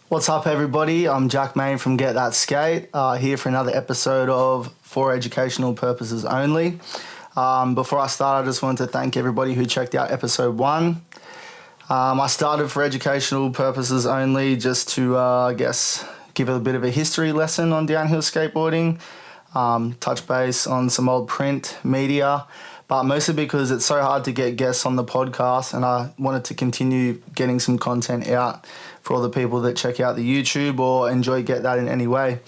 What's up, everybody? I'm Jack Main from Get That Skate, here for another episode of For Educational Purposes Only. Before I start, I just wanted to thank everybody who checked out episode 1. I started for educational purposes only just to, give a bit of a history lesson on downhill skateboarding, touch base on some old print media, but mostly because it's so hard to get guests on the podcast, and I wanted to continue getting some content out for all the people that check out the YouTube or enjoy Get That in any way.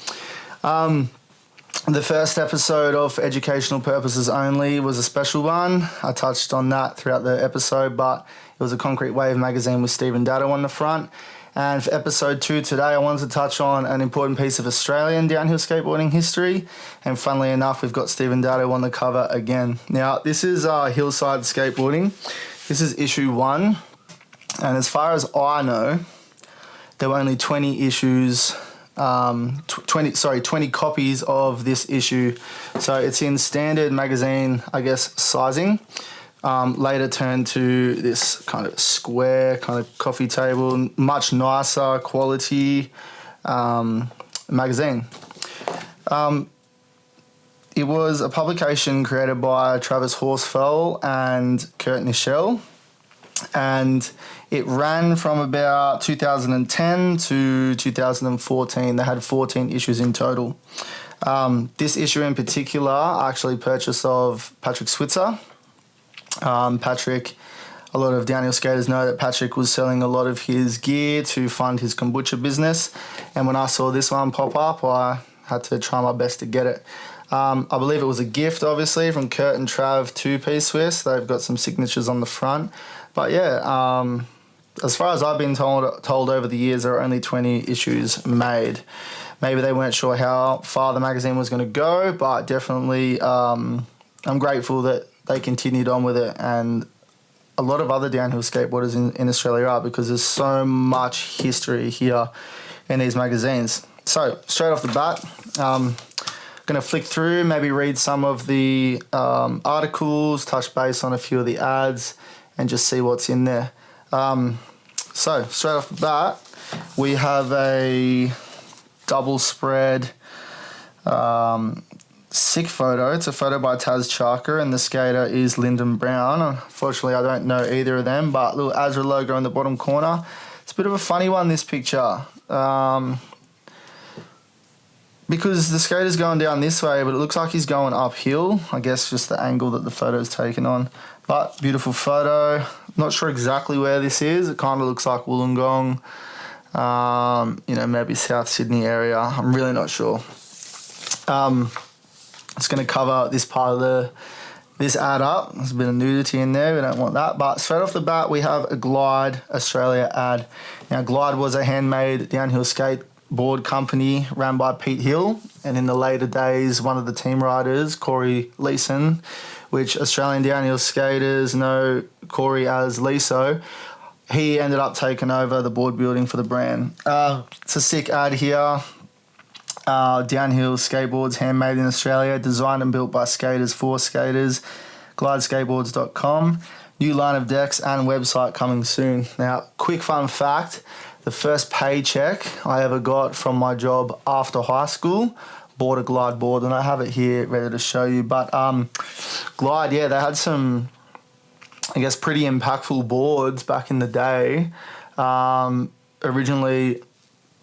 The first episode of Educational Purposes Only was a special one. I touched on that throughout the episode, but it was a Concrete Wave magazine with Stephen Datto on the front. And for episode 2 today, I wanted to touch on an important piece of Australian downhill skateboarding history. And funnily enough, we've got Stephen Datto on the cover again. Now, this is Heelside Skateboarding. This is issue 1. And as far as I know, there were only 20 issues, 20 copies of this issue. So it's in standard magazine, sizing. Later turned to this kind of square kind of coffee table, much nicer quality magazine. It was a publication created by Travis Horsfell and Kurt Nichelle, and it ran from about 2010 to 2014. They had 14 issues in total. This issue in particular, I actually purchased of Patrick Switzer. Patrick, a lot of downhill skaters know that Patrick was selling a lot of his gear to fund his kombucha business, and when I saw this one pop up, I had to try my best to get it. I believe it was a gift, obviously, from Kurt and Trav to P-Swiss. They've got some signatures on the front. But yeah, as far as I've been told over the years, there are only 20 issues made. Maybe they weren't sure how far the magazine was going to go, but definitely I'm grateful that they continued on with it, and a lot of other downhill skateboarders in Australia are, because there's so much history here in these magazines. So straight off the bat, I'm going to flick through, maybe read some of the articles, touch base on a few of the ads, and just see what's in there. So straight off the bat, we have a double spread sick photo. It's a photo by Taz Charker, and the skater is Lyndon Brown. Unfortunately, I don't know either of them, but little Azra logo in the bottom corner. It's a bit of a funny one, this picture, because the skater's going down this way, but it looks like he's going uphill. I guess just the angle that the photo's taken on. But beautiful photo. Not sure exactly where this is. It kind of looks like Wollongong, maybe South Sydney area. I'm really not sure. It's going to cover this part of this ad up. There's a bit of nudity in there. We don't want that. But straight off the bat, we have a Glide Australia ad. Now, Glide was a handmade downhill skateboard company run by Pete Hill, and in the later days, one of the team riders, Corey Leeson, which Australian downhill skaters know Corey as Liso, he ended up taking over the board building for the brand. It's a sick ad here. Downhill skateboards handmade in Australia, designed and built by skaters for skaters. glideskateboards.com. New line of decks and website coming soon. Now, quick fun fact, the first paycheck I ever got from my job after high school, bought a Glide board, and I have it here ready to show you. But Glide, yeah, they had some, pretty impactful boards back in the day. Originally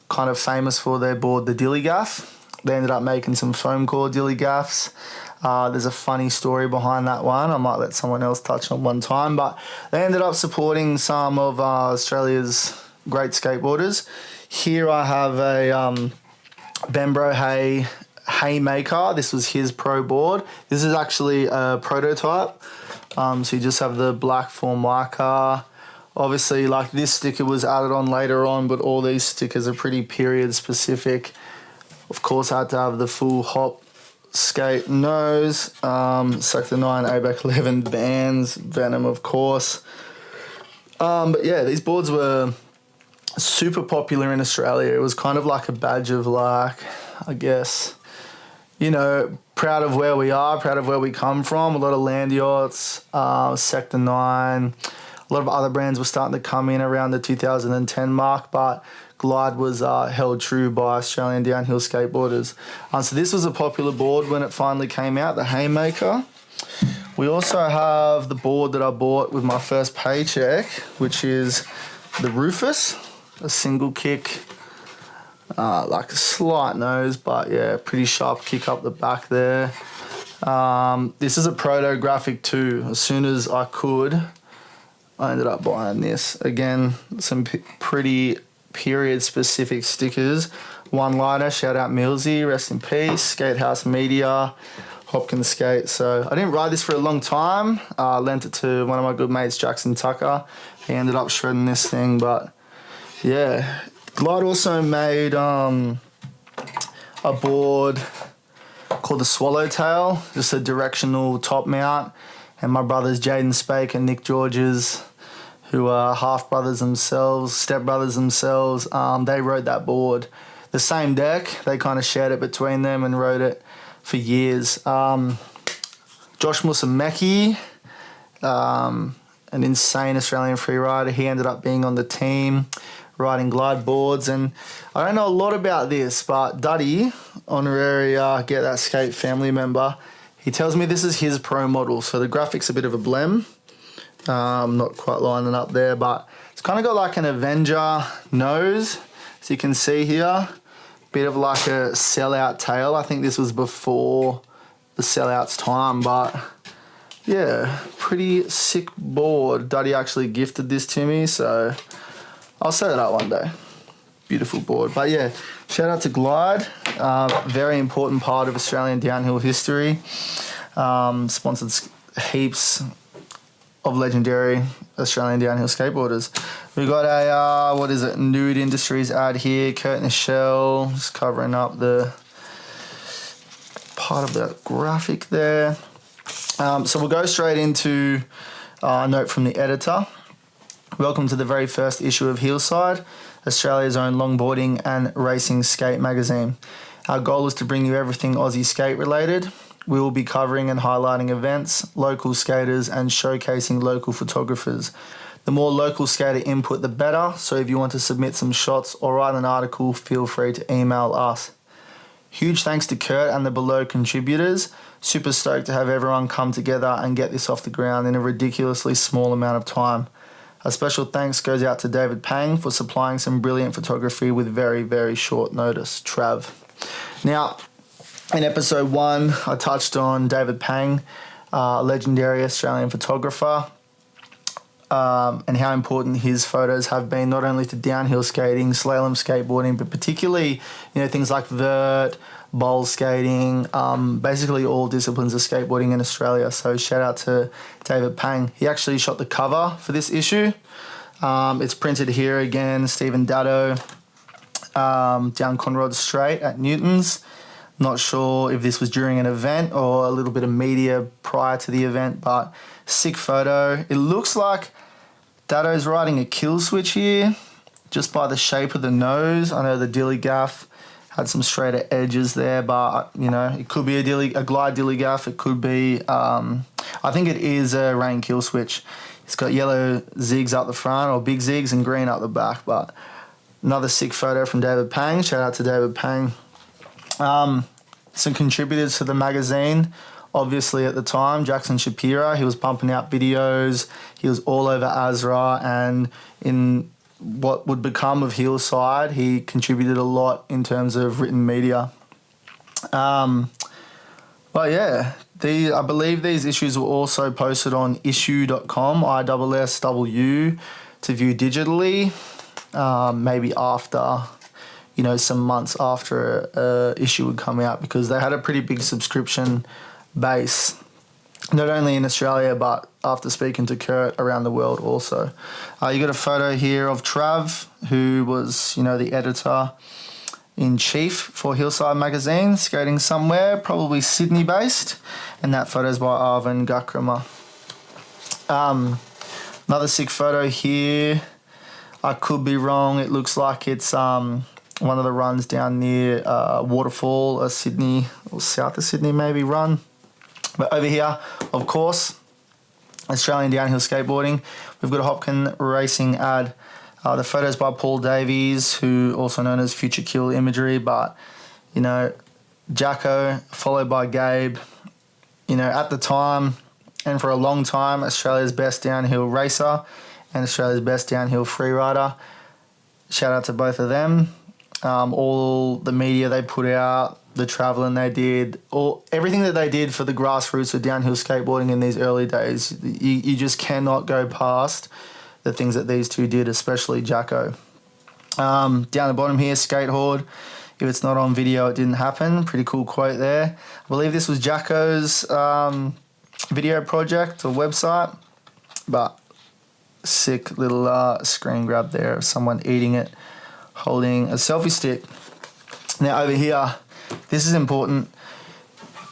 kind of famous for their board, the Dilly Gaff. They ended up making some foam core Dilly Gaffs. There's a funny story behind that one. I might let someone else touch on one time, but they ended up supporting some of Australia's great skateboarders. Here I have a Bembro Haymaker. This was his pro board. This is actually a prototype. So you just have the black Formica. Obviously, like, this sticker was added on later on, but all these stickers are pretty period specific. Of course, I had to have the full hop skate nose, Sector 9 ABEC 11 bands, Venom, of course. But yeah, these boards were super popular in Australia. It was kind of like a badge of, proud of where we are, proud of where we come from. A lot of land yachts, Sector 9. A lot of other brands were starting to come in around the 2010 mark, but Glide was held true by Australian downhill skateboarders. So this was a popular board when it finally came out, the Haymaker. We also have the board that I bought with my first paycheck, which is the Rufus, a single kick, like a slight nose, but yeah, pretty sharp kick up the back there. This is a proto graphic too. As soon as I could, I ended up buying this. Again, some pretty period-specific stickers. One liner, shout out Millsy, rest in peace. Skatehouse Media, Hopkin Skate. So I didn't ride this for a long time. Lent it to one of my good mates, Jackson Tucker. He ended up shredding this thing, but yeah. Glide also made a board called the Swallowtail, just a directional top mount. And my brothers Jaden Spake and Nick Georges, who are half brothers themselves, step brothers themselves, they rode that board. The same deck, they kind of shared it between them and rode it for years. Josh Musameki, an insane Australian freerider, he ended up being on the team, riding Glide boards. And I don't know a lot about this, but Duddy, honorary Get That Skate family member, he tells me this is his pro model. So the graphic's a bit of a blem. Not quite lining up there, but it's kind of got like an Avenger nose, as you can see here. Bit of like a sellout tail. I think this was before the sellout's time, but yeah, pretty sick board. Duddy actually gifted this to me, so I'll set it up one day. Beautiful board. But yeah, shout out to Glide. Very important part of Australian downhill history. Sponsored heaps of legendary Australian downhill skateboarders. We got a, Nude Industries ad here, Kurt Nichelle, just covering up the part of the graphic there. So we'll go straight into a note from the editor. Welcome to the very first issue of Heelside, Australia's own longboarding and racing skate magazine. Our goal is to bring you everything Aussie skate related. We will be covering and highlighting events, local skaters, and showcasing local photographers. The more local skater input, the better, so if you want to submit some shots or write an article, feel free to email us. Huge thanks to Kurt and the below contributors. Super stoked to have everyone come together and get this off the ground in a ridiculously small amount of time. A special thanks goes out to David Pang for supplying some brilliant photography with very, very short notice. Trav. Now, in episode 1, I touched on David Pang, a legendary Australian photographer, and how important his photos have been not only to downhill skating, slalom skateboarding, but particularly, things like vert, bowl skating, basically all disciplines of skateboarding in Australia. So shout out to David Pang. He actually shot the cover for this issue. It's printed here again, Stephen Dado, down Conrod Straight at Newton's. Not sure if this was during an event or a little bit of media prior to the event, but sick photo. It looks like Dado's riding a kill switch here, just by the shape of the nose. I know the dilly gaff had some straighter edges there, but it could be a glide dilly gaff. It could be, I think it is a rain kill switch. It's got yellow zigs up the front, or big zigs, and green up the back. But another sick photo from David Pang. Shout out to David Pang. Some contributors to the magazine, obviously at the time, Jackson Shapiro. He was pumping out videos. He was all over Azra, and in what would become of Heelside, he contributed a lot in terms of written media. But yeah, I believe these issues were also posted on issue.com, ISSW, to view digitally, maybe after, some months after an issue would come out, because they had a pretty big subscription base, not only in Australia, but after speaking to Kurt, around the world also. You got a photo here of Trav, who was, the editor-in-chief for Heelside magazine, skating somewhere, probably Sydney-based, and that photo's by Arvin Gakrama. Another sick photo here. I could be wrong. It looks like it's one of the runs down near Waterfall, a Sydney, or south of Sydney maybe, run. But over here, of course, Australian downhill skateboarding. We've got a Hopkin Racing ad. The photos by Paul Davies, who also known as Future Kill Imagery, but, you know, Jacko, followed by Gabe. You know, at the time and for a long time, Australia's best downhill racer and Australia's best downhill freerider. Shout out to both of them. All the media they put out, the travelling they did, everything that they did for the grassroots of downhill skateboarding in these early days, you just cannot go past the things that these two did, especially Jacko. Down the bottom here, Skate Horde. If it's not on video, it didn't happen. Pretty cool quote there. I believe this was Jacko's video project or website, but sick little screen grab there of someone eating it, holding a selfie stick. Now over here, this is important.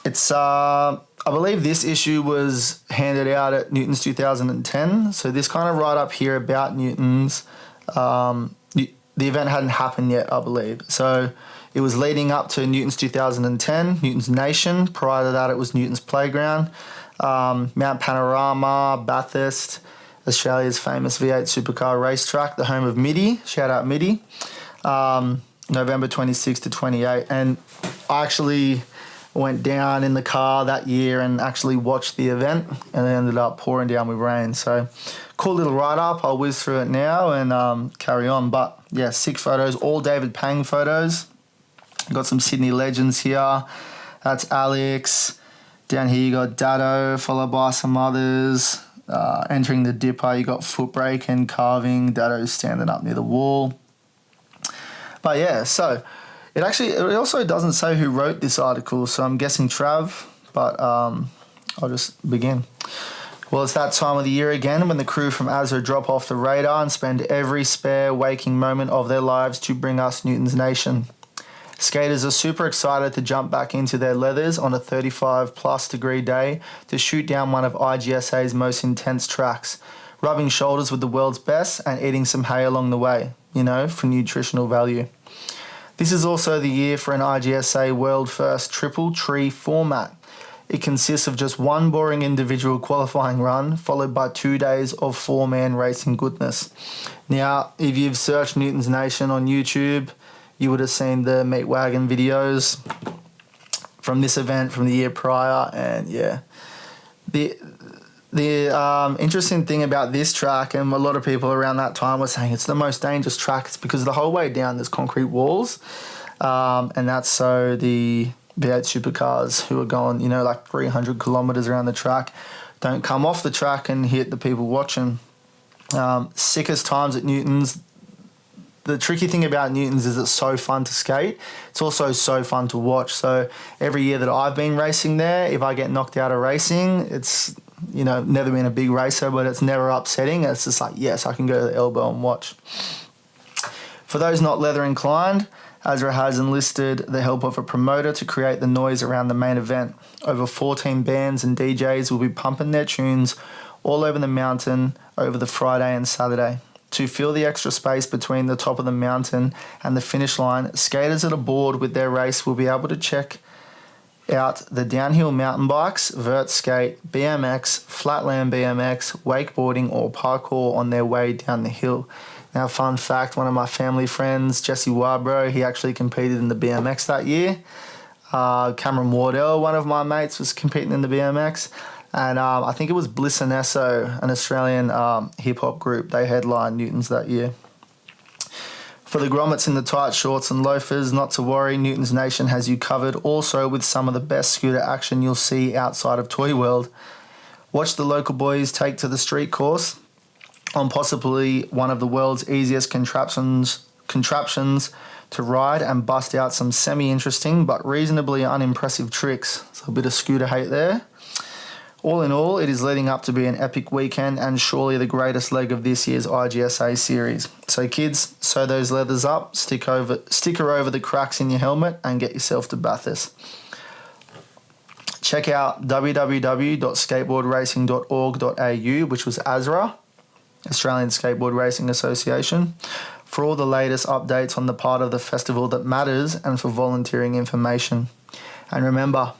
It's I believe this issue was handed out at Newton's 2010. So this kind of right up here about Newton's, the event hadn't happened yet, I believe. So it was leading up to Newton's 2010, Newton's Nation. Prior to that, it was Newton's Playground. Mount Panorama, Bathurst, Australia's famous V8 supercar racetrack, the home of Midi. Shout out Midi. November 26 to 28. And I actually went down in the car that year and actually watched the event, and it ended up pouring down with rain. So cool little write-up. I'll whiz through it now and carry on. But yeah, sick photos, all David Pang photos. Got some Sydney legends here. That's Alex. Down here you got Dado, followed by some others. Entering the dipper, you got foot brake and carving. Dado's standing up near the wall. But yeah, so it also doesn't say who wrote this article, so I'm guessing Trav, but I'll just begin. Well, it's that time of the year again when the crew from Azra drop off the radar and spend every spare waking moment of their lives to bring us Newton's Nation. Skaters are super excited to jump back into their leathers on a 35 plus degree day to shoot down one of IGSA's most intense tracks, rubbing shoulders with the world's best and eating some hay along the way, you know, for nutritional value. This is also the year for an IGSA world first triple tree format. It consists of just one boring individual qualifying run, followed by 2 days of four-man racing goodness. Now, if you've searched Newton's Nation on YouTube, you would have seen the meat wagon videos from this event from the year prior, and yeah. The interesting thing about this track, and a lot of people around that time were saying it's the most dangerous track, it's because the whole way down there's concrete walls, and that's so the V8 supercars who are going, you know, like 300 kilometres around the track don't come off the track and hit the people watching. Sickest times at Newton's. The tricky thing about Newton's is it's so fun to skate. It's also so fun to watch. So every year that I've been racing there, if I get knocked out of racing, it's, you know, never been a big racer, but it's never upsetting. It's just like, yes, I can go to the elbow and watch. For those not leather inclined, Azra has enlisted the help of a promoter to create the noise around the main event. Over 14 bands and DJs will be pumping their tunes all over the mountain over the Friday and Saturday. To fill the extra space between the top of the mountain and the finish line, skaters that are bored with their race will be able to check out the downhill mountain bikes, vert skate, BMX, flatland BMX, wakeboarding or parkour on their way down the hill. Now, fun fact, one of my family friends, Jesse Warbro, he actually competed in the BMX that year. Cameron Wardell, one of my mates, was competing in the BMX. And I think it was Bliss and Esso, an Australian hip-hop group. They headlined Newton's that year. For the grommets in the tight shorts and loafers, not to worry, Newton's Nation has you covered, also with some of the best scooter action you'll see outside of Toy World. Watch the local boys take to the street course on possibly one of the world's easiest contraptions to ride and bust out some semi-interesting but reasonably unimpressive tricks. So a bit of scooter hate there. All in all, it is leading up to be an epic weekend and surely the greatest leg of this year's IGSA series. So kids, sew those leathers up, sticker over the cracks in your helmet and get yourself to Bathurst. Check out www.skateboardracing.org.au, which was ASRA, Australian Skateboard Racing Association, for all the latest updates on the part of the festival that matters and for volunteering information. And remember,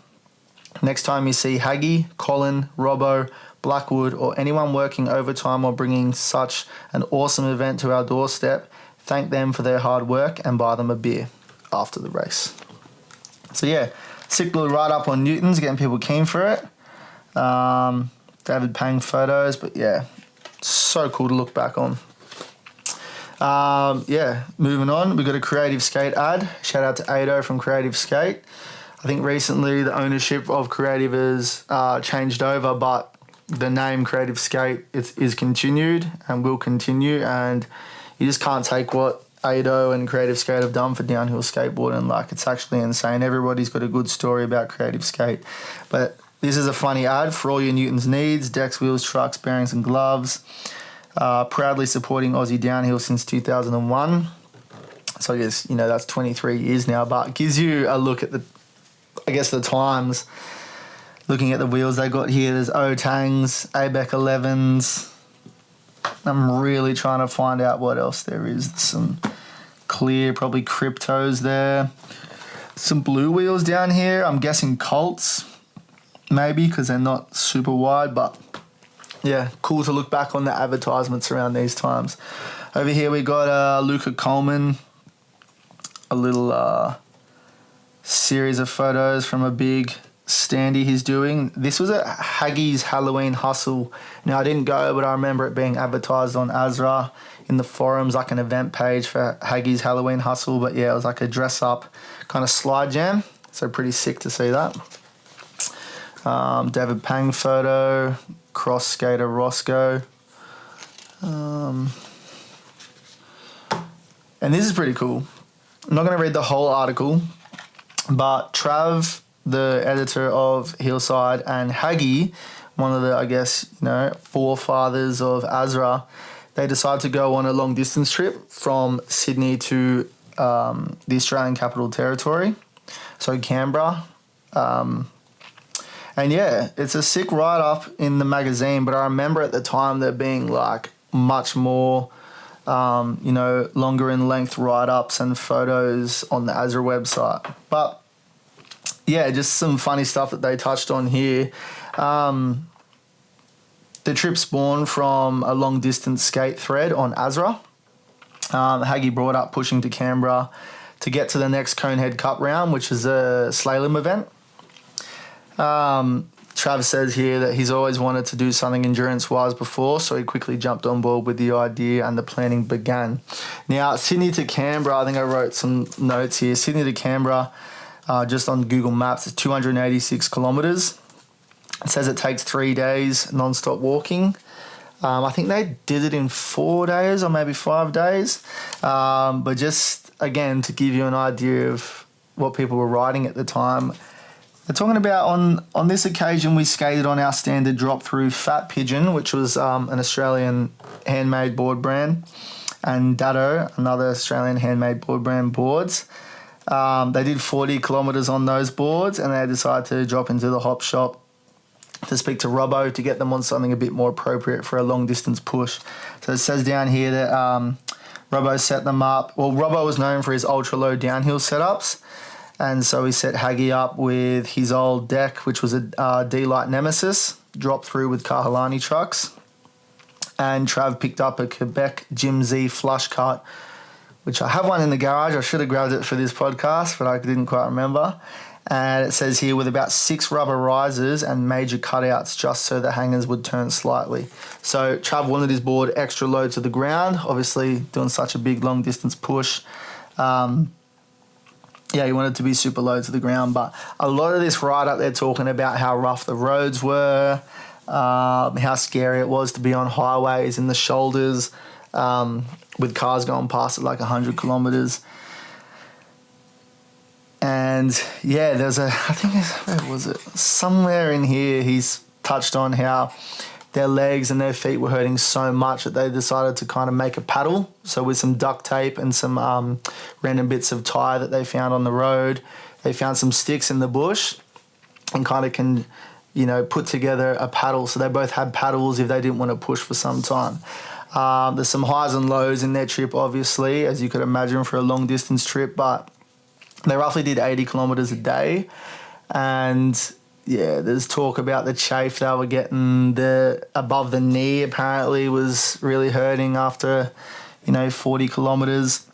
next time you see Haggy, Colin, Robbo, Blackwood, or anyone working overtime or bringing such an awesome event to our doorstep, thank them for their hard work and buy them a beer after the race. So yeah, sick little write-up on Newton's, getting people keen for it. David Pang photos, but yeah, so cool to look back on. Moving on, we've got a Creative Skate ad. Shout out to Ado from Creative Skate. I think recently the ownership of Creative has changed over, but the name Creative Skate is continued and will continue, and you just can't take what Ado and Creative Skate have done for downhill skateboarding. Like, it's actually insane. Everybody's got a good story about Creative Skate. But this is a funny ad for all your Newton's needs: decks, wheels, trucks, bearings and gloves. Proudly supporting Aussie downhill since 2001. So I guess, that's 23 years now, but it gives you a look at the times. Looking at the wheels they got here, there's O-Tangs, ABEC 11s. I'm really trying to find out what else there is. There's some clear, probably Cryptos there. Some blue wheels down here. I'm guessing Colts, maybe, because they're not super wide, but yeah, cool to look back on the advertisements around these times. Over here we got Luca Coleman, a little series of photos from a big standee he's doing. This was at Haggie's Halloween Hustle. Now, I didn't go, but I remember it being advertised on Azra in the forums, like an event page for Haggie's Halloween Hustle. But yeah, it was like a dress-up kind of slide jam. So pretty sick to see that. David Pang photo, cross skater Roscoe. And this is pretty cool. I'm not going to read the whole article, but Trav, the editor of Heelside, and Haggie, one of the, forefathers of Azra, they decided to go on a long distance trip from Sydney to the Australian Capital Territory, so Canberra. And yeah, it's a sick write-up in the magazine, but I remember at the time there being like much more, longer in length write-ups and photos on the Azra website. But yeah, just some funny stuff that they touched on here. The trip spawned from a long-distance skate thread on Azra. Haggie brought up pushing to Canberra to get to the next Conehead Cup round, which is a slalom event. Travis says here that he's always wanted to do something endurance-wise before, so he quickly jumped on board with the idea and the planning began. Now, Sydney to Canberra, I think I wrote some notes here. Sydney to Canberra, just on Google Maps, is 286 kilometres. It says it takes 3 days non-stop walking. I think they did it in 4 days or maybe 5 days. But just, again, to give you an idea of what people were riding at the time, they're talking about on this occasion we skated on our standard drop-through Fat Pigeon, which was an Australian handmade board brand, and Datto, another Australian handmade board brand boards. They did 40 kilometres on those boards, and they decided to drop into the hop shop to speak to Robbo to get them on something a bit more appropriate for a long-distance push. So it says down here that Robbo set them up. Well, Robbo was known for his ultra-low downhill setups, and so he set Haggie up with his old deck, which was a D-Light Nemesis, dropped through with Kahalani trucks. And Trav picked up a Quebec Jim Z flush cut, which I have one in the garage. I should have grabbed it for this podcast, but I didn't quite remember. And it says here with about 6 rubber risers and major cutouts just so the hangers would turn slightly. So Trav wanted his board extra low to the ground, obviously doing such a big long distance push. He wanted to be super low to the ground, but a lot of this write-up, they're talking about how rough the roads were, how scary it was to be on highways in the shoulders, with cars going past at like 100 kilometres. And yeah, somewhere in here he's touched on how their legs and their feet were hurting so much that they decided to kind of make a paddle. So with some duct tape and some random bits of tie that they found on the road, they found some sticks in the bush and kind of put together a paddle. So they both had paddles if they didn't want to push for some time. There's some highs and lows in their trip, obviously, as you could imagine for a long distance trip, but they roughly did 80 kilometres a day. And there's talk about the chafe they were getting. The above the knee apparently was really hurting after, 40 kilometres.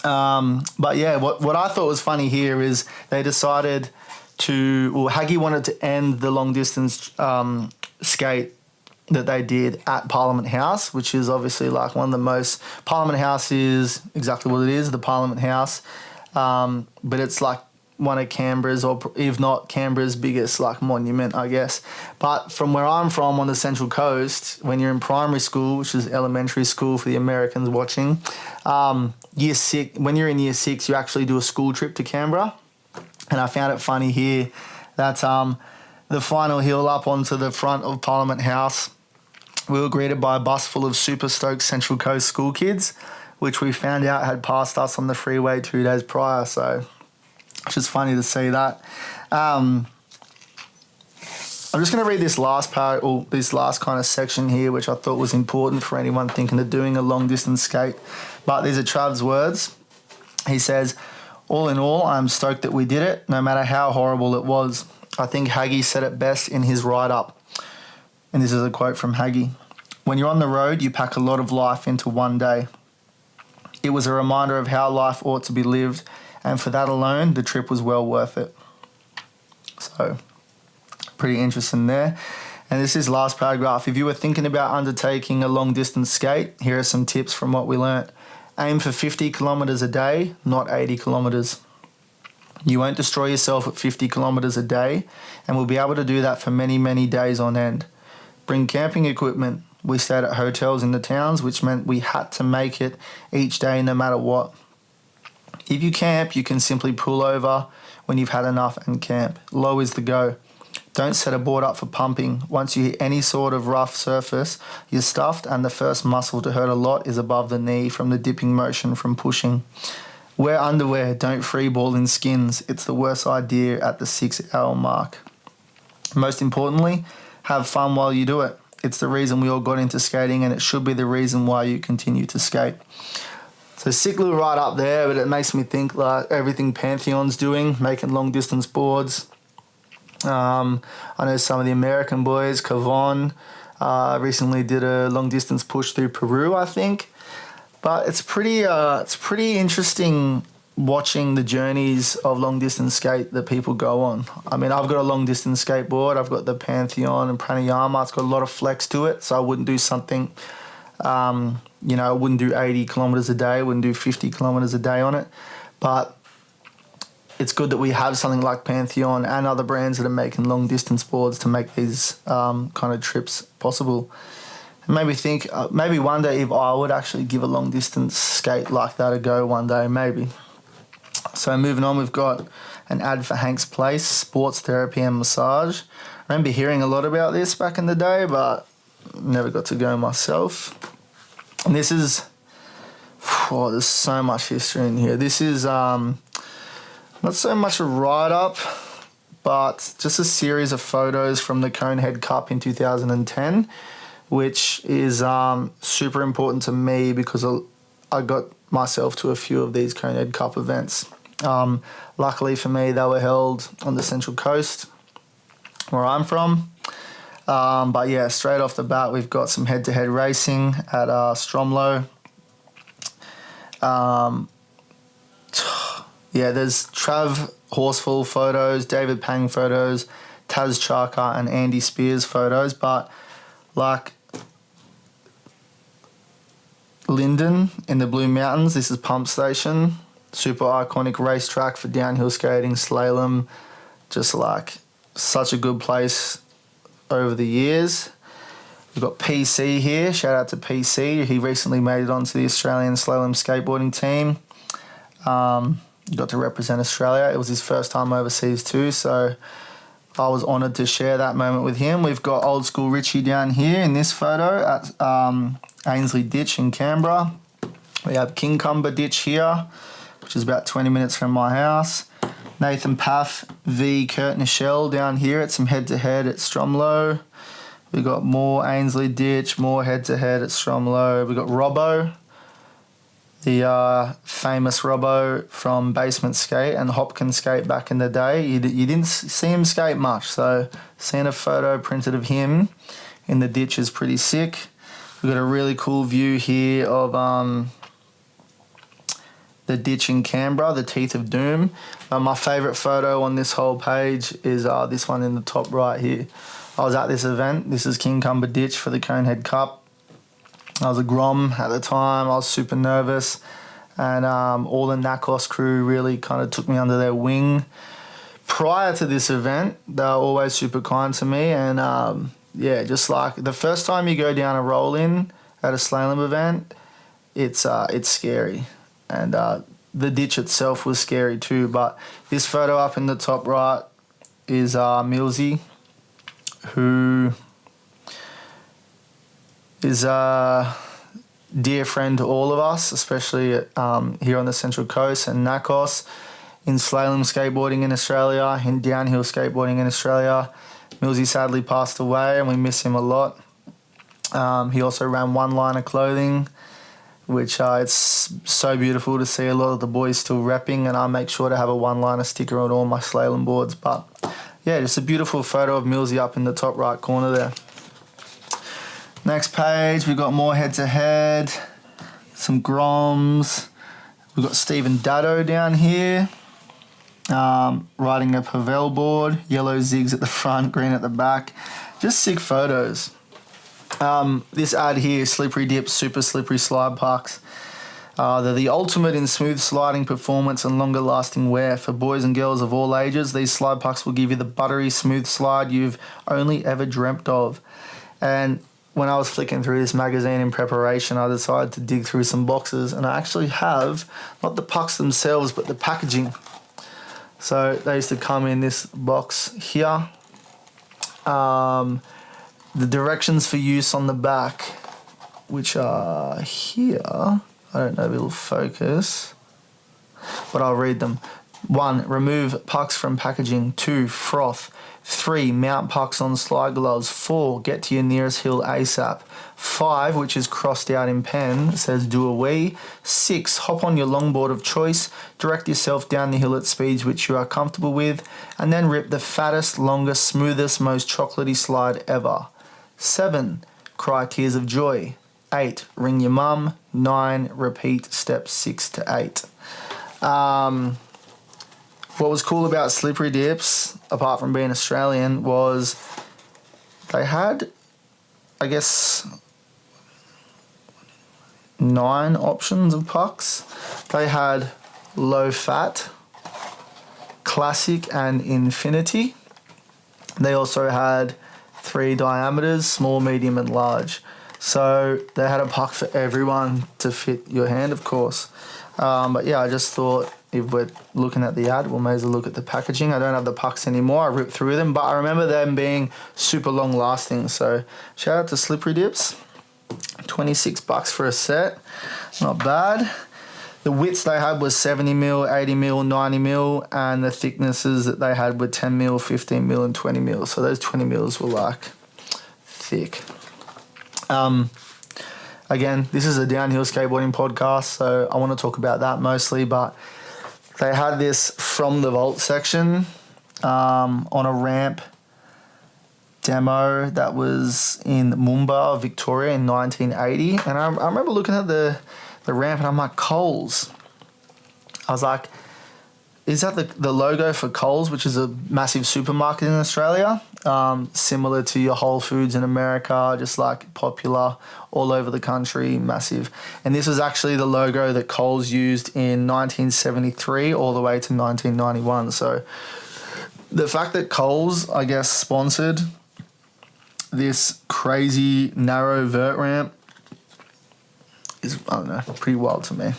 But yeah, what I thought was funny here is they decided Haggy wanted to end the long distance skate that they did at Parliament House, which is obviously like one of the most. Parliament House is exactly what it is, the Parliament House, but it's like one of Canberra's, or if not Canberra's biggest like monument, I guess. But from where I'm from on the Central Coast, when you're in primary school, which is elementary school for the Americans watching, year 6, when you're in year 6, you actually do a school trip to Canberra. And I found it funny here that the final hill up onto the front of Parliament House, we were greeted by a bus full of super stoked Central Coast school kids, which we found out had passed us on the freeway 2 days prior. So it's just funny to see that. I'm just going to read this last kind of section here, which I thought was important for anyone thinking of doing a long distance skate. But these are Trav's words. He says, "All in all, I'm stoked that we did it, no matter how horrible it was. I think Haggy said it best in his write-up." And this is a quote from Haggy. "When you're on the road, you pack a lot of life into one day. It was a reminder of how life ought to be lived, and for that alone, the trip was well worth it." So, pretty interesting there. And this is last paragraph. "If you were thinking about undertaking a long-distance skate, here are some tips from what we learnt. Aim for 50 kilometres a day, not 80 kilometres. You won't destroy yourself at 50 kilometres a day, and we'll be able to do that for many, many days on end. Bring camping equipment. We stayed at hotels in the towns, which meant we had to make it each day no matter what. If you camp, you can simply pull over when you've had enough and camp. Low is the go. Don't set a board up for pumping. Once you hit any sort of rough surface, you're stuffed, and the first muscle to hurt a lot is above the knee from the dipping motion from pushing. Wear underwear, don't freeball in skins. It's the worst idea at the 6-hour mark. Most importantly, have fun while you do it. It's the reason we all got into skating, and it should be the reason why you continue to skate." So sick little right up there, but it makes me think like everything Pantheon's doing, making long distance boards. I know some of the American boys, Kavon, recently did a long distance push through Peru, I think. But it's pretty interesting watching the journeys of long distance skate that people go on. I mean, I've got a long distance skateboard. I've got the Pantheon and Pranayama. It's got a lot of flex to it, so I wouldn't do something. I wouldn't do 80 kilometres a day. I wouldn't do 50 kilometres a day on it. But it's good that we have something like Pantheon and other brands that are making long distance boards to make these kind of trips possible. And maybe think, maybe one day if I would actually give a long distance skate like that a go one day, maybe. So moving on, we've got an ad for Hank's Place, sports therapy and massage. I remember hearing a lot about this back in the day, but never got to go myself. And this is, there's so much history in here. This is not so much a write-up, but just a series of photos from the Conehead Cup in 2010, which is super important to me because I got myself to a few of these Conehead Cup events. Luckily for me, they were held on the Central Coast, where I'm from. But yeah, straight off the bat, we've got some head-to-head racing at Stromlo. There's Trav Horsfall photos, David Pang photos, Taz Chaka and Andy Spears photos, but like Linden in the Blue Mountains, this is Pump Station, super iconic racetrack for downhill skating, slalom, just like such a good place over the years. We've got PC here, shout out to PC, he recently made it onto the Australian slalom skateboarding team. Got to represent Australia. It was his first time overseas too, so I was honoured to share that moment with him. We've got old school Richie down here in this photo at Ainsley Ditch in Canberra. We have Kincumber Ditch here, which is about 20 minutes from my house. Nathan Paff v Kurt Nichelle down here at some head-to-head at Stromlo. We've got more Ainsley Ditch, more head-to-head at Stromlo. We've got Robbo the famous Robbo from Basement Skate and Hopkin Skate back in the day. You didn't see him skate much, so seeing a photo printed of him in the ditch is pretty sick. We've got a really cool view here of the ditch in Canberra, the Teeth of Doom. My favourite photo on this whole page is this one in the top right here. I was at this event. This is King Cumber Ditch for the Conehead Cup. I was a Grom at the time. I was super nervous, and all the Nakos crew really kind of took me under their wing. Prior to this event, they were always super kind to me, and just like the first time you go down a roll-in at a slalom event, it's scary, and the ditch itself was scary too. But this photo up in the top right is Millsy, who is a dear friend to all of us, especially here on the Central Coast, and Nakos in slalom skateboarding in Australia, in downhill skateboarding in Australia. Millsy sadly passed away, and we miss him a lot. He also ran One Line of Clothing, which it's so beautiful to see a lot of the boys still repping, and I make sure to have a one-liner sticker on all my slalom boards. But yeah, just a beautiful photo of Millsy up in the top right corner there. Next page, we've got more head-to-head, some Groms. We've got Stephen Dado down here, riding a Pavel board, yellow zigs at the front, green at the back. Just sick photos. This ad here, Slippery Dip Super Slippery Slide Pucks. They're the ultimate in smooth sliding performance and longer lasting wear. For boys and girls of all ages, these slide pucks will give you the buttery smooth slide you've only ever dreamt of. And when I was flicking through this magazine in preparation, I decided to dig through some boxes, and I actually have, not the pucks themselves, but the packaging. So they used to come in this box here. The directions for use on the back, which are here. I don't know if it'll focus, but I'll read them. 1. Remove pucks from packaging. 2. Froth. 3. Mount pucks on slide gloves. 4. Get to your nearest hill ASAP. 5, which is crossed out in pen, says do a wee. 6. Hop on your longboard of choice. Direct yourself down the hill at speeds which you are comfortable with, and then rip the fattest, longest, smoothest, most chocolatey slide ever. 7. Cry tears of joy. 8. Ring your mum. 9. Repeat steps 6 to 8. What was cool about Slippery Dips, apart from being Australian, was they had, I guess, 9 options of pucks. They had low fat, classic, and infinity. They also had 3 diameters, small, medium, and large. So they had a puck for everyone to fit your hand, of course. But yeah, I just thought, if we're looking at the ad, we may as well look at the packaging. I don't have the pucks anymore. I ripped through them, but I remember them being super long lasting. So shout out to Slippery Dips. $26 for a set. Not bad. The widths they had was 70mm, 80mm, 90mm, and the thicknesses that they had were 10mm, 15mm, and 20mm. So those 20mm were like thick. Again, this is a downhill skateboarding podcast, so I want to talk about that mostly, but they had this from the vault section on a ramp demo that was in Mumba, Victoria in 1980. And I remember looking at the ramp and I'm like, Coles. I was like, is that the logo for Coles, which is a massive supermarket in Australia? Similar to your Whole Foods in America, just like popular all over the country, massive. And this was actually the logo that Coles used in 1973 all the way to 1991. So the fact that Coles, I guess, sponsored this crazy narrow vert ramp is, I don't know, pretty wild to me.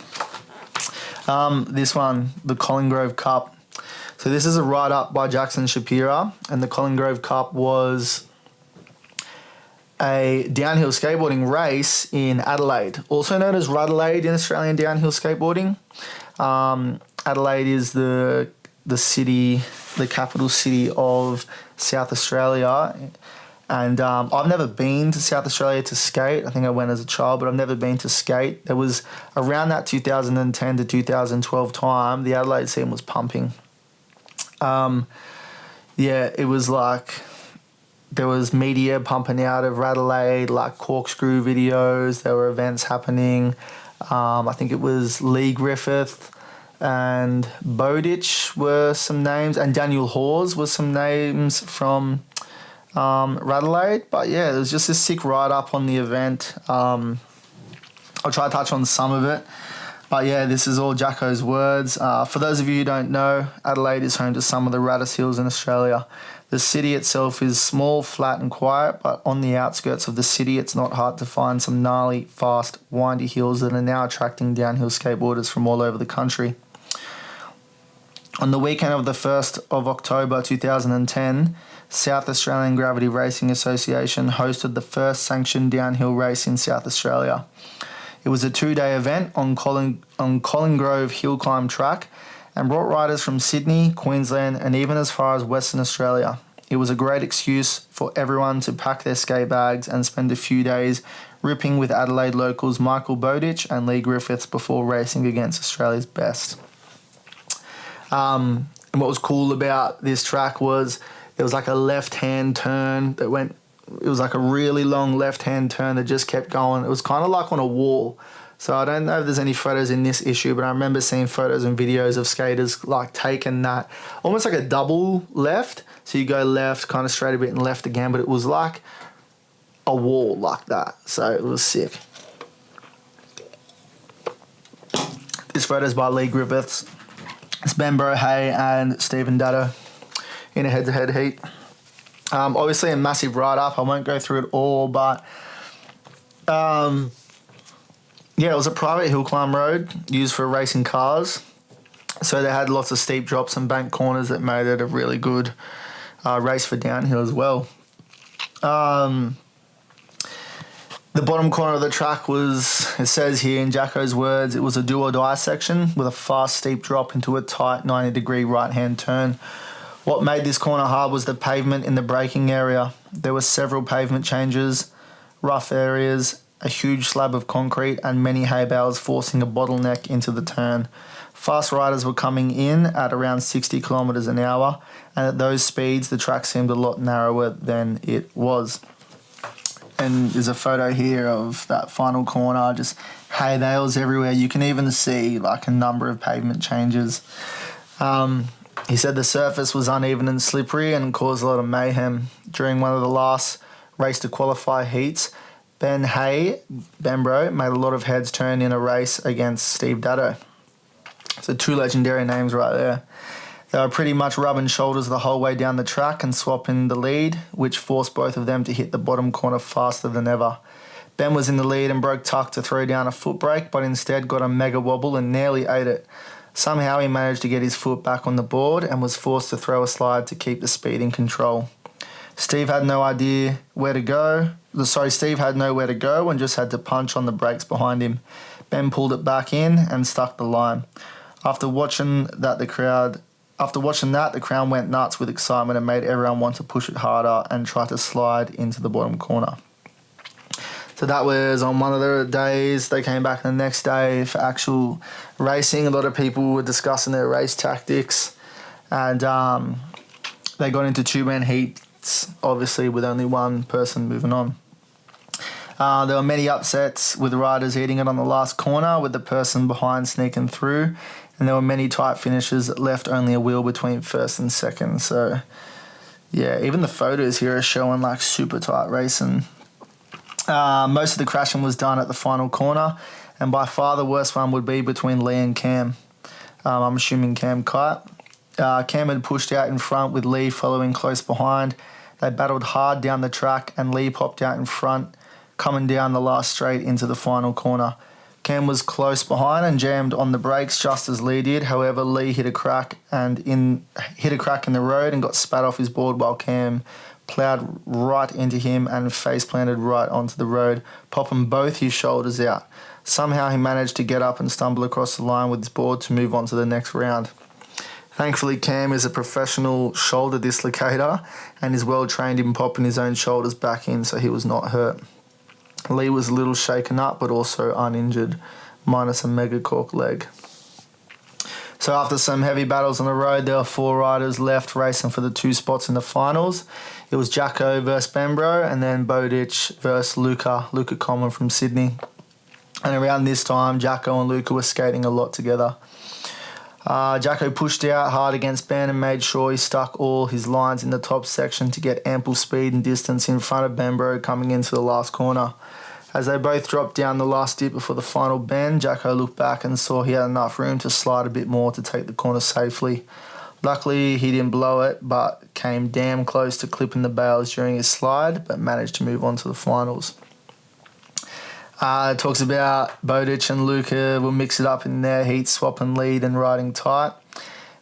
This one, the Collingrove Cup. So this is a write-up by Jackson Shapira, and the Collingrove Cup was a downhill skateboarding race in Adelaide, also known as Rudelaide in Australian downhill skateboarding. Adelaide is the city, the capital city of South Australia, And I've never been to South Australia to skate. I think I went as a child, but I've never been to skate. There was around that 2010 to 2012 time, the Adelaide scene was pumping. It was like there was media pumping out of Adelaide, like corkscrew videos. There were events happening. I think it was Lee Griffith and Bowditch were some names, and Daniel Hawes was some names from Adelaide. But yeah, there was just a sick write-up on the event. I'll try to touch on some of it. But yeah, this is all Jacko's words. For those of you who don't know, Adelaide is home to some of the raddest hills in Australia. The city itself is small, flat and quiet, but on the outskirts of the city, it's not hard to find some gnarly, fast, windy hills that are now attracting downhill skateboarders from all over the country. On the weekend of the 1st of October 2010, South Australian Gravity Racing Association hosted the first sanctioned downhill race in South Australia. It was a 2-day event on Collingrove hill climb track and brought riders from Sydney, Queensland and even as far as Western Australia. It was a great excuse for everyone to pack their skate bags and spend a few days ripping with Adelaide locals Michael Bowditch and Lee Griffiths before racing against Australia's best. And what was cool about this track was there was like a left-hand turn that went, it was like a really long left-hand turn that just kept going. It was kind of like on a wall. So I don't know if there's any photos in this issue, but I remember seeing photos and videos of skaters like taking that, almost like a double left. So you go left, kind of straight a bit and left again, but it was like a wall like that. So it was sick. This photo's by Lee Griffiths. It's Ben Brohay and Stephen Datto in a head-to-head heat. Obviously a massive write-up. I won't go through it all, but it was a private hill climb road used for racing cars. So they had lots of steep drops and bank corners that made it a really good race for downhill as well. The bottom corner of the track was, it says here in Jacko's words, it was a do or die section with a fast steep drop into a tight 90-degree right-hand turn. What made this corner hard was the pavement in the braking area. There were several pavement changes, rough areas, a huge slab of concrete and many hay bales forcing a bottleneck into the turn. Fast riders were coming in at around 60 kilometres an hour, and at those speeds the track seemed a lot narrower than it was. And there's a photo here of that final corner, just hay bales everywhere. You can even see like a number of pavement changes. He said the surface was uneven and slippery and caused a lot of mayhem. During one of the last race to qualify heats, Benbro, made a lot of heads turn in a race against Steve Datto. So 2 legendary names right there. They were pretty much rubbing shoulders the whole way down the track and swapping the lead, which forced both of them to hit the bottom corner faster than ever. Ben was in the lead and broke tuck to throw down a foot brake, but instead got a mega wobble and nearly ate it. Somehow he managed to get his foot back on the board and was forced to throw a slide to keep the speed in control. Steve had nowhere to go and just had to punch on the brakes behind him. Ben pulled it back in and stuck the line. After watching that, the crowd went nuts with excitement and made everyone want to push it harder and try to slide into the bottom corner. So that was on one of the days. They came back the next day for actual racing. A lot of people were discussing their race tactics, and they got into 2-man heats, obviously with only one person moving on. There were many upsets with riders eating it on the last corner with the person behind sneaking through, and there were many tight finishes that left only a wheel between first and second. So yeah, even the photos here are showing like super tight racing. Most of the crashing was done at the final corner, and by far the worst one would be between Lee and Cam. I'm assuming Cam Kite. Cam had pushed out in front with Lee following close behind. They battled hard down the track and Lee popped out in front, coming down the last straight into the final corner. Cam was close behind and jammed on the brakes just as Lee did. However, Lee hit a crack in the road and got spat off his board while Cam ploughed right into him and face planted right onto the road, popping both his shoulders out. Somehow he managed to get up and stumble across the line with his board to move on to the next round. Thankfully, Cam is a professional shoulder dislocator and is well trained in popping his own shoulders back in, so he was not hurt. Lee was a little shaken up, but also uninjured, minus a mega cork leg. So after some heavy battles on the road, there were 4 riders left racing for the 2 spots in the finals. It was Jacko versus Bembro, and then Bowditch versus Luca Common from Sydney. And around this time, Jacko and Luca were skating a lot together. Jacko pushed out hard against Ben and made sure he stuck all his lines in the top section to get ample speed and distance in front of Bembro coming into the last corner. As they both dropped down the last dip before the final bend, Jacko looked back and saw he had enough room to slide a bit more to take the corner safely. Luckily, he didn't blow it, but came damn close to clipping the bales during his slide, but managed to move on to the finals. It talks about Bowditch and Luca will mix it up in their heat, swapping lead and riding tight,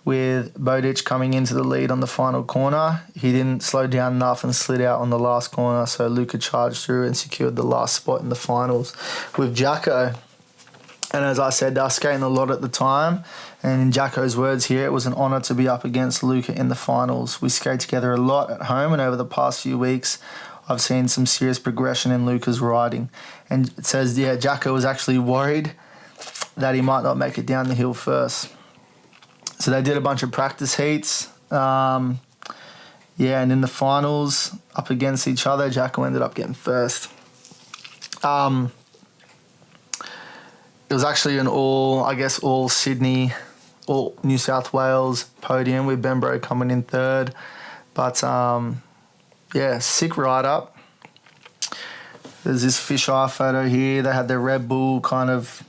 with Bowditch coming into the lead on the final corner. He didn't slow down enough and slid out on the last corner, so Luca charged through and secured the last spot in the finals with Jacko. And as I said, they were skating a lot at the time, and in Jacko's words here, it was an honour to be up against Luca in the finals. We skate together a lot at home, and over the past few weeks, I've seen some serious progression in Luca's riding. And it says, Jacko was actually worried that he might not make it down the hill first. So they did a bunch of practice heats. And in the finals, up against each other, Jacko ended up getting first. It was actually an all Sydney, all New South Wales podium with Bembro coming in third. But, sick ride-up. There's this fisheye photo here. They had their Red Bull kind of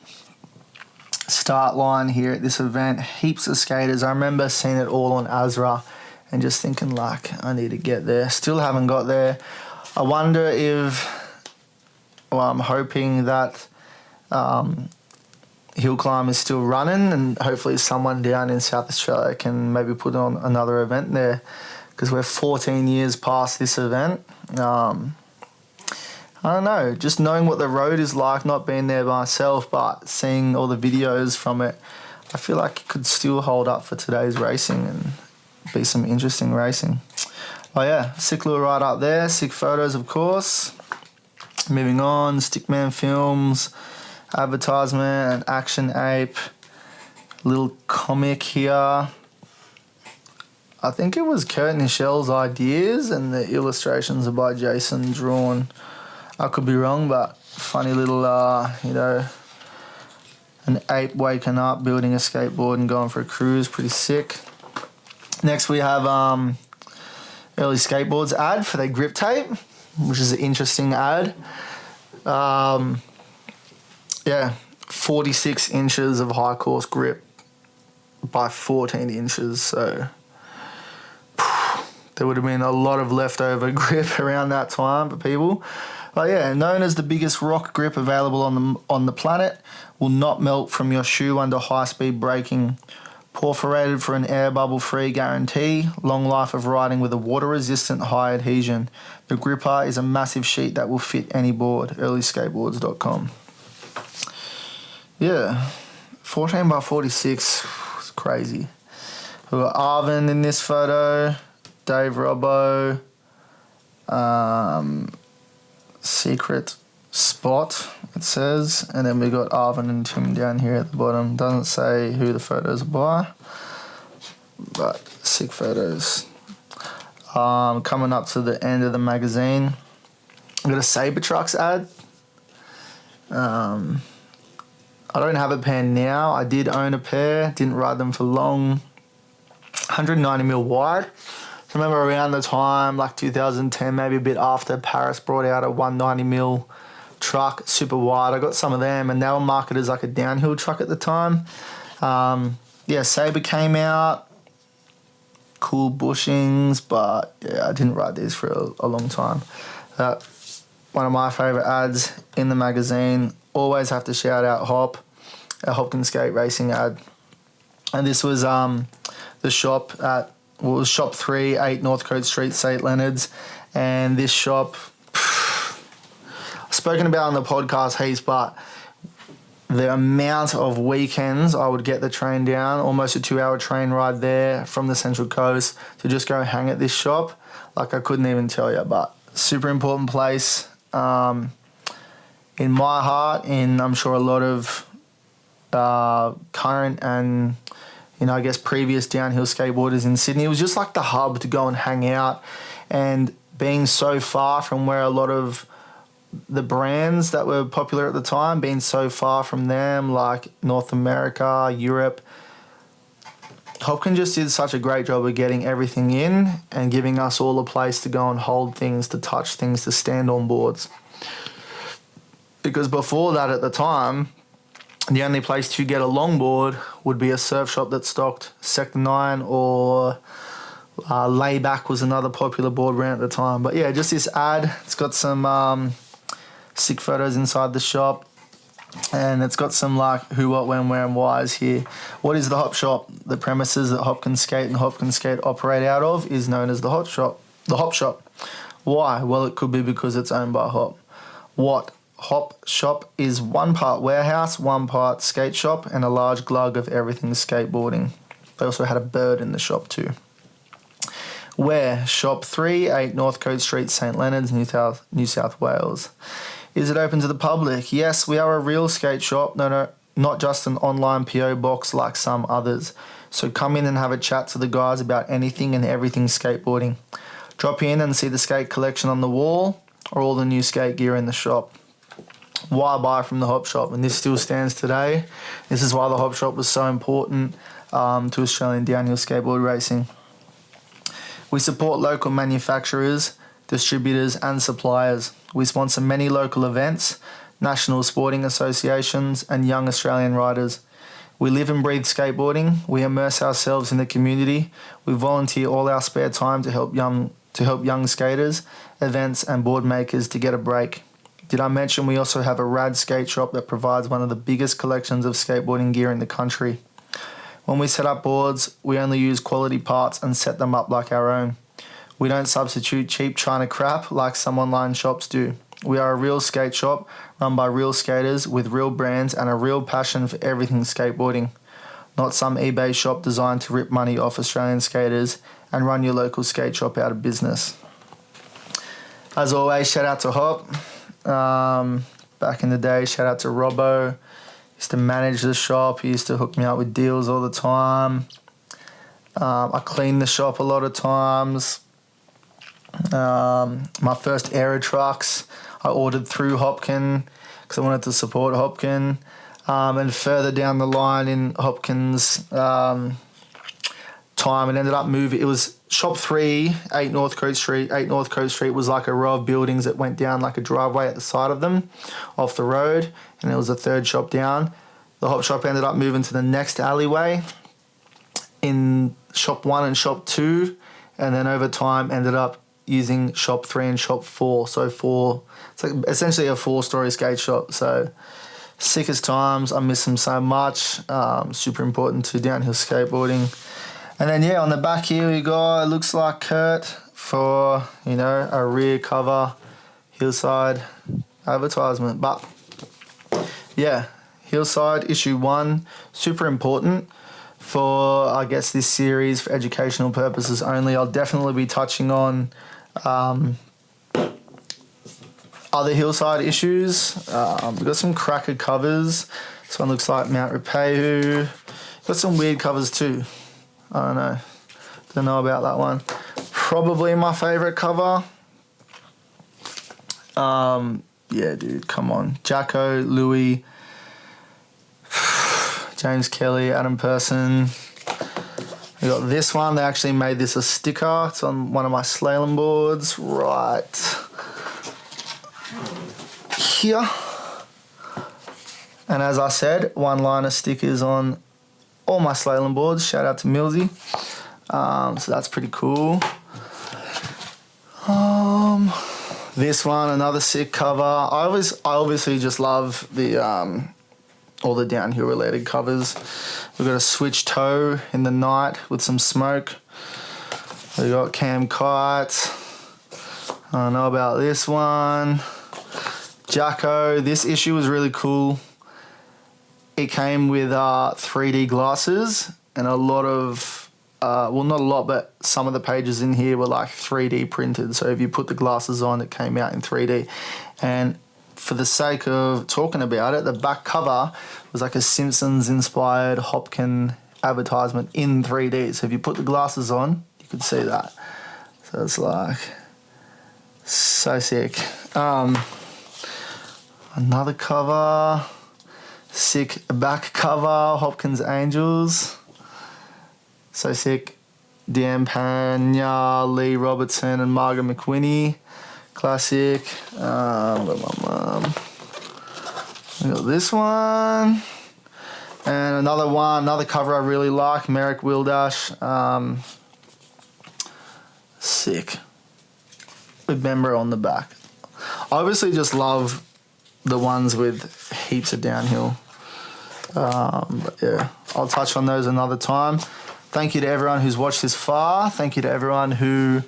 start line here at this event. Heaps of skaters. I remember seeing it all on Azra and just thinking, I need to get there. Still haven't got there. I wonder I'm hoping that Hill Climb is still running, and hopefully someone down in South Australia can maybe put on another event there, because we're 14 years past this event. I don't know, just knowing what the road is like, not being there myself, but seeing all the videos from it, I feel like it could still hold up for today's racing and be some interesting racing. Oh yeah, sick little ride up there, sick photos of course. Moving on, Stickman Films, advertisement, and Action Ape, little comic here. I think it was Kurt Nichelle's ideas, and the illustrations are by Jason drawn. I could be wrong, but funny little, an ape waking up, building a skateboard and going for a cruise. Pretty sick. Next we have Early Skateboards ad for their grip tape, which is an interesting ad. 46 inches of high course grip by 14 inches, so there would have been a lot of leftover grip around that time for people. But known as the biggest rock grip available on the planet, will not melt from your shoe under high-speed braking. Perforated for an air bubble-free guarantee. Long life of riding with a water-resistant high adhesion. The gripper is a massive sheet that will fit any board. earlyskateboards.com. 14 by 46. It's crazy. We've got Arvin in this photo. Dave Robbo. Secret spot, it says, and then we got Arvin and Tim down here at the bottom. Doesn't say who the photos are by, but sick photos. Coming up to the end of the magazine, we got a Saber Trucks ad. I don't have a pair now. I did own a pair, didn't ride them for long. 190mm wide. I remember around the time, 2010, maybe a bit after, Paris brought out a 190mm truck, super wide. I got some of them, and they were marketed as a downhill truck at the time. Saber came out, cool bushings, but I didn't ride these for a long time. One of my favourite ads in the magazine. Always have to shout out Hop, a Hopkin skate racing ad. And this was the shop at, it was Shop 3, 8 Northcote Street, St. Leonard's. And this shop, I've spoken about on the podcast heaps, but the amount of weekends I would get the train down, almost a 2-hour train ride there from the Central Coast to just go hang at this shop, like I couldn't even tell you. But super important place in my heart, and I'm sure a lot of current and, you know, I guess previous downhill skateboarders in Sydney. It was just like the hub to go and hang out, and being so far from where a lot of the brands that were popular at the time, being so far from them, like North America, Europe, Hopkin just did such a great job of getting everything in and giving us all a place to go and hold things, to touch things, to stand on boards. Because before that, at the time, the only place to get a longboard would be a surf shop that stocked Sector 9, or Layback was another popular board brand at the time. But yeah, just this ad. It's got some sick photos inside the shop, and it's got some like who, what, when, where, and whys here. What is the Hop Shop? The premises that Hopkin Skate and Hopkin Skate operate out of is known as the Hop Shop. The Hop Shop. Why? Well, it could be because it's owned by Hop. What? Hop Shop is 1 part warehouse, 1 part skate shop, and a large glug of everything skateboarding. They also had a bird in the shop too. Where? Shop 3, 8 Northcote Street, St Leonards, New South Wales. Is it open to the public? Yes, we are a real skate shop, not just an online PO box like some others. So come in and have a chat to the guys about anything and everything skateboarding. Drop in and see the skate collection on the wall or all the new skate gear in the shop. Why buy from the Hop Shop? And this still stands today. This is why the Hop Shop was so important to Australian downhill skateboard racing. We support local manufacturers, distributors and suppliers. We sponsor many local events, national sporting associations and young Australian riders. We live and breathe skateboarding. We immerse ourselves in the community. We volunteer all our spare time to help young skaters, events and board makers to get a break. Did I mention we also have a rad skate shop that provides one of the biggest collections of skateboarding gear in the country? When we set up boards, we only use quality parts and set them up like our own. We don't substitute cheap China crap like some online shops do. We are a real skate shop run by real skaters with real brands and a real passion for everything skateboarding. Not some eBay shop designed to rip money off Australian skaters and run your local skate shop out of business. As always, shout out to Hop. Back in the day, shout out to Robbo. Used to manage the shop. He used to hook me up with deals all the time. I cleaned the shop a lot of times. My first aero trucks I ordered through Hopkin because I wanted to support Hopkin. And further down the line in Hopkin's time, it ended up moving. It was Shop 3, 8 Northcote Street. 8 Northcote Street was like a row of buildings that went down like a driveway at the side of them off the road, and it was the third shop down. The Hop Shop ended up moving to the next alleyway in Shop 1 and Shop 2, and then over time ended up using Shop 3 and Shop 4. So it's like essentially a 4-story skate shop. So sickest times. I miss them so much. Super important to downhill skateboarding. And then yeah, on the back here we got, it looks like Kurt for, you know, a rear cover Heelside advertisement. But yeah, Heelside issue 1, super important for, I guess, this series for educational purposes only. I'll definitely be touching on other Heelside issues. We've got some cracker covers. This one looks like Mount Rupehu. Got some weird covers too. I don't know about that one. Probably my favourite cover. Yeah, dude, come on. Jacko, Louis, James Kelly, Adam Person. We got this one. They actually made this a sticker. It's on one of my slalom boards right here. And as I said, one-liner stickers on all my slalom boards. Shout out to Millsy. So that's pretty cool. This one, another sick cover. I obviously just love the all the downhill related covers. We've got a switch toe in the night with some smoke. We got Cam Kite. I don't know about this one. Jacko. This issue was really cool. it came with 3D glasses and a lot of, well, not a lot, but some of the pages in here were like 3D printed. So if you put the glasses on, it came out in 3D. And for the sake of talking about it, the back cover was like a Simpsons-inspired Hopkin advertisement in 3D. So if you put the glasses on, you could see that. So it's like so sick. Another cover, sick back cover, Hopkins Angels. So sick. Dan Panya, Lee Robertson, and Margaret McWhinney. Classic. We got this one. And another cover I really like, Merrick Wildash. Sick. With member on the back. I obviously just love the ones with heaps of downhill. But yeah, I'll touch on those another time. Thank you to everyone who's watched this far. Thank you to everyone who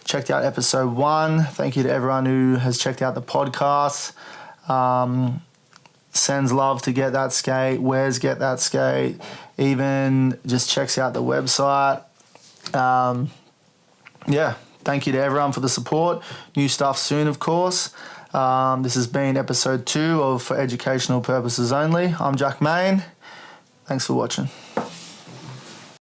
checked out episode 1. Thank you to everyone who has checked out the podcast. Sends love to Get That Skate, wears Get That Skate, even just checks out the website. Yeah, thank you to everyone for the support. New stuff soon, of course. This has been episode 2 of For Educational Purposes Only. I'm Jack Main. Thanks for watching.